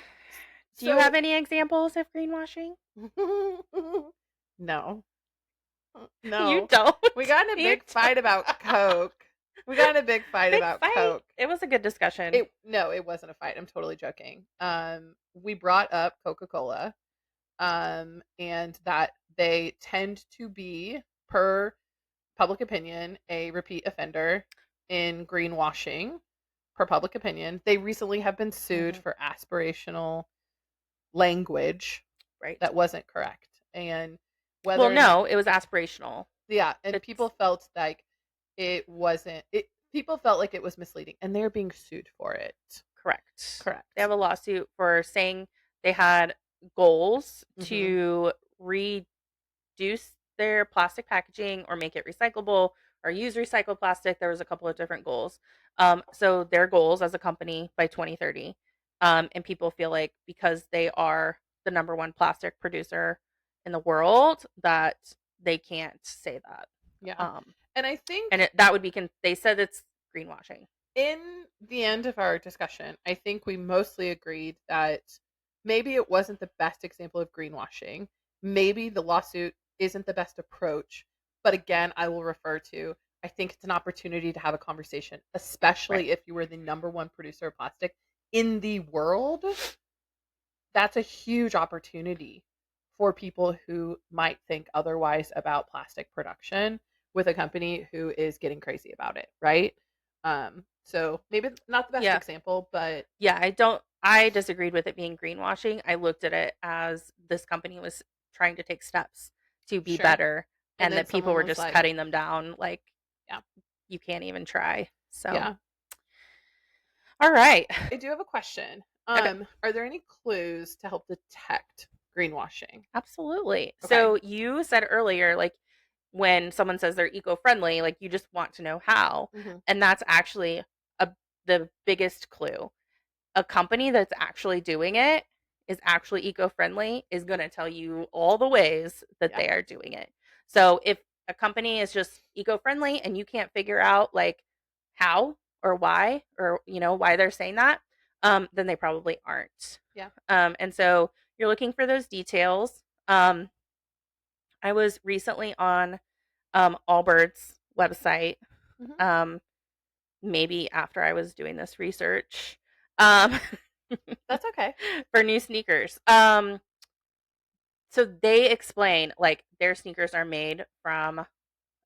S2: do you have
S1: So
S2: any examples of greenwashing?
S1: no.
S2: You
S1: No.
S2: don't.
S1: We got in a
S2: You
S1: big fight about Coke. We got in a big fight
S2: big
S1: about
S2: fight.
S1: Coke.
S2: It was a good discussion.
S1: It wasn't a fight. I'm totally joking. We brought up Coca-Cola, and that they tend to be, per public opinion a repeat offender in greenwashing per public opinion. They recently have been sued
S2: Mhm.
S1: for aspirational language
S2: Right.
S1: that wasn't correct. And
S2: Well,
S1: whether or not,
S2: no, it was aspirational.
S1: yeah, and
S2: It's
S1: people felt like it wasn't, people felt like it was misleading and they're being sued for it.
S2: correct. They
S1: Correct.
S2: have a lawsuit for saying they had goals
S1: Mm-hmm.
S2: to reduce their plastic packaging or make it recyclable or use recycled plastic. There was a couple of different goals. So their goals as a company by 2030. And people feel like because they are the number one plastic producer in the world that they can't say that.
S1: Yeah.
S2: Um,
S1: And I
S2: and
S1: think
S2: that would be, they said it's greenwashing.
S1: in the end of our discussion, I think we mostly agreed that maybe it wasn't the best example of greenwashing. Maybe the lawsuit isn't the best approach. But again, I will refer to I think it's an opportunity to have a conversation,
S2: Right.
S1: especially if you were the number one producer of plastic in the world. That's a huge opportunity for people who might think otherwise about plastic production with a company who is getting crazy about it, right? So maybe not the best
S2: Yeah.
S1: example, but
S2: Yeah, I disagreed with it being greenwashing. I looked at it as this company was trying to take steps to be
S1: sure.
S2: better
S1: And
S2: and
S1: then
S2: that people
S1: someone
S2: were
S1: was
S2: just
S1: like,
S2: cutting them down like
S1: yeah,
S2: you can't even try. So,
S1: yeah.
S2: all right.
S1: I do have a question.
S2: Okay.
S1: Are there any clues to help detect greenwashing?
S2: Absolutely.
S1: Okay.
S2: So, you said earlier like when someone says they're eco-friendly, like you just want to know how.
S1: Hmm.
S2: And that's actually a the biggest clue. A company that's actually doing it is actually eco-friendly is going to tell you all the ways that
S1: Yeah.
S2: they are doing it. So if a company is just eco-friendly and you can't figure out like how or why or why they're saying that, then they probably aren't.
S1: Yeah.
S2: And so you're looking for those details. I was recently on Allbirds website,
S1: Hmm.
S2: um, maybe after I was doing this research. Um,
S1: That's okay.
S2: for new sneakers. So they explain like their sneakers are made from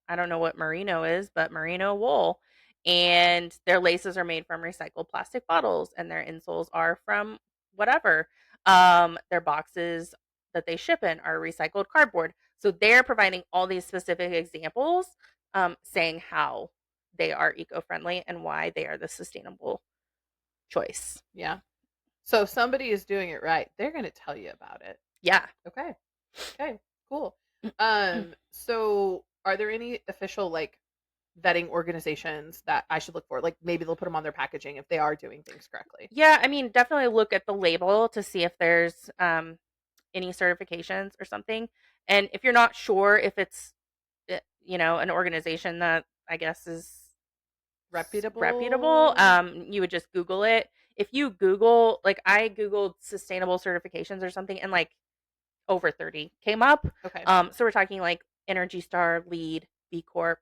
S2: I don't know what merino is, but merino wool. And their laces are made from recycled plastic bottles and their insoles are from whatever. Their boxes that they ship in are recycled cardboard. So they're providing all these specific examples, saying how they are eco-friendly and why they are the sustainable choice.
S1: Yeah. So if somebody is doing it right, they're going to tell you about it.
S2: Yeah.
S1: Okay. Okay, cool. So are there any official like vetting organizations that I should look for? Like maybe they'll put them on their packaging if they are doing things correctly.
S2: Yeah, I mean, definitely look at the label to see if there's any certifications or something. And if you're not sure if it's an organization that I guess is reputable,
S1: Reputable.
S2: you would just Google it. If you Google, like I Googled sustainable certifications or something, and like over 30 came up.
S1: Okay.
S2: So we're talking like Energy Star, LEED, B Corp,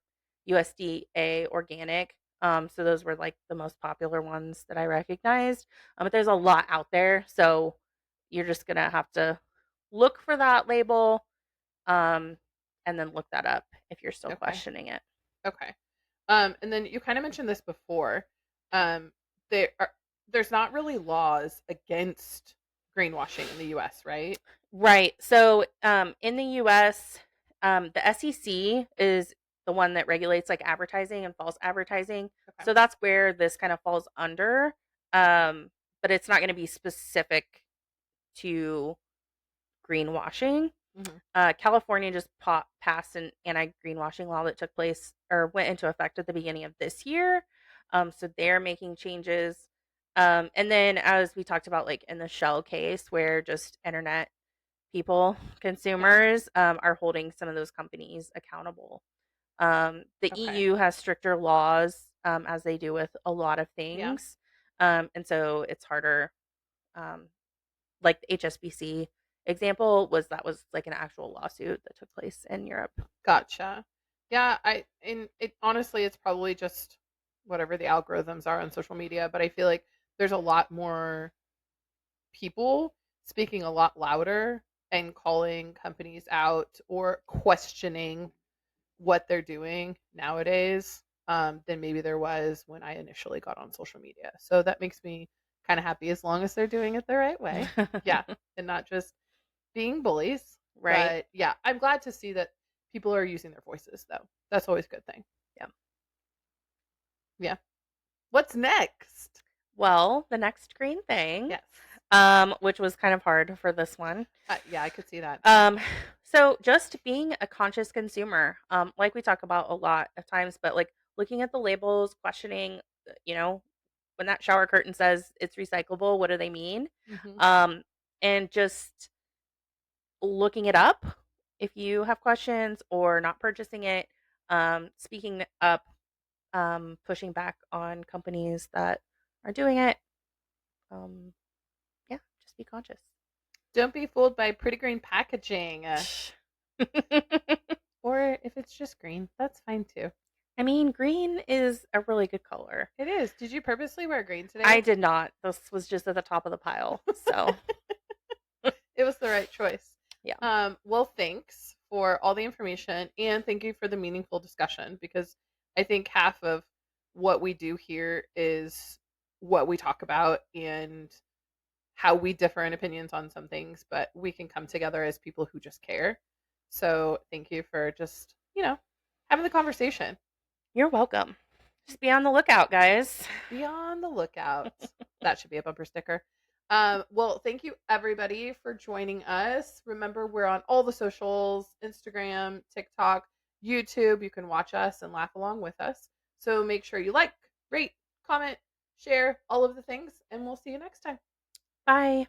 S2: USDA, Organic. So those were like the most popular ones that I recognized. But there's a lot out there, so you're just gonna have to look for that label, um, and then look that up if you're still
S1: Okay.
S2: questioning it.
S1: Okay. And then you kind of mentioned this before. Um, there are there's not really laws against greenwashing in the US, right?
S2: Right. So, in the U.S., the SEC is the one that regulates like advertising and false advertising.
S1: Okay.
S2: So that's where this kind of falls under. But it's not going to be specific to greenwashing.
S1: Hmm.
S2: California just passed an anti-greenwashing law that took place or went into effect at the beginning of this year. So they're making changes. And then, as we talked about, like in the Shell case, where just internet people,
S1: Yeah.
S2: consumers, are holding some of those companies accountable. The
S1: Okay.
S2: EU has stricter laws, as they do with a lot of
S1: Yeah.
S2: things. And so it's harder. Um, like the HSBC example was like an actual lawsuit that took place in Europe.
S1: Gotcha. Yeah, I and it honestly it's probably just whatever the algorithms are on social media, but I feel like there's a lot more people speaking a lot louder and calling companies out or questioning what they're doing nowadays than maybe there was when I initially got on social media. So that makes me kind of happy as long as they're doing it the right way. Yeah, and not just being bullies.
S2: Right.
S1: But yeah, I'm glad to see that people are using their voices though. That's always a good thing.
S2: Yeah.
S1: Yeah. What's next?
S2: Well, the next green thing,
S1: Yes.
S2: which was kind of hard for this one.
S1: Yeah, I could see that.
S2: Um, so just being a conscious consumer, like we talk about a lot of times, but like looking at the labels, questioning, you know, when that shower curtain says it's recyclable, what do they mean?
S1: Hmm.
S2: Um, and just looking it up if you have questions or not purchasing it, speaking up, pushing back on companies that are doing it. Um, yeah, just be conscious.
S1: Don't be fooled by pretty green packaging. Or if it's just green, that's fine too.
S2: I mean, green is a really good color.
S1: It is. Did you purposely wear green
S2: I
S1: today?
S2: did not. This was just at the top of the pile. So,
S1: It was the right choice.
S2: yeah,
S1: Well, thanks for all the information and thank you for the meaningful discussion because I think half of what we do here is what we talk about and how we differ in opinions on some things, but we can come together as people who just care. So thank you for just, having the conversation.
S2: you're welcome. Just be on the lookout, guys.
S1: Be on the lookout. That should be a bumper sticker. Well, thank you everybody for joining us. Remember, we're on all the socials, Instagram, TikTok, YouTube. You can watch us and laugh along with us. So make sure you like, rate, comment, share all of the things, and we'll see you next time.
S2: Bye.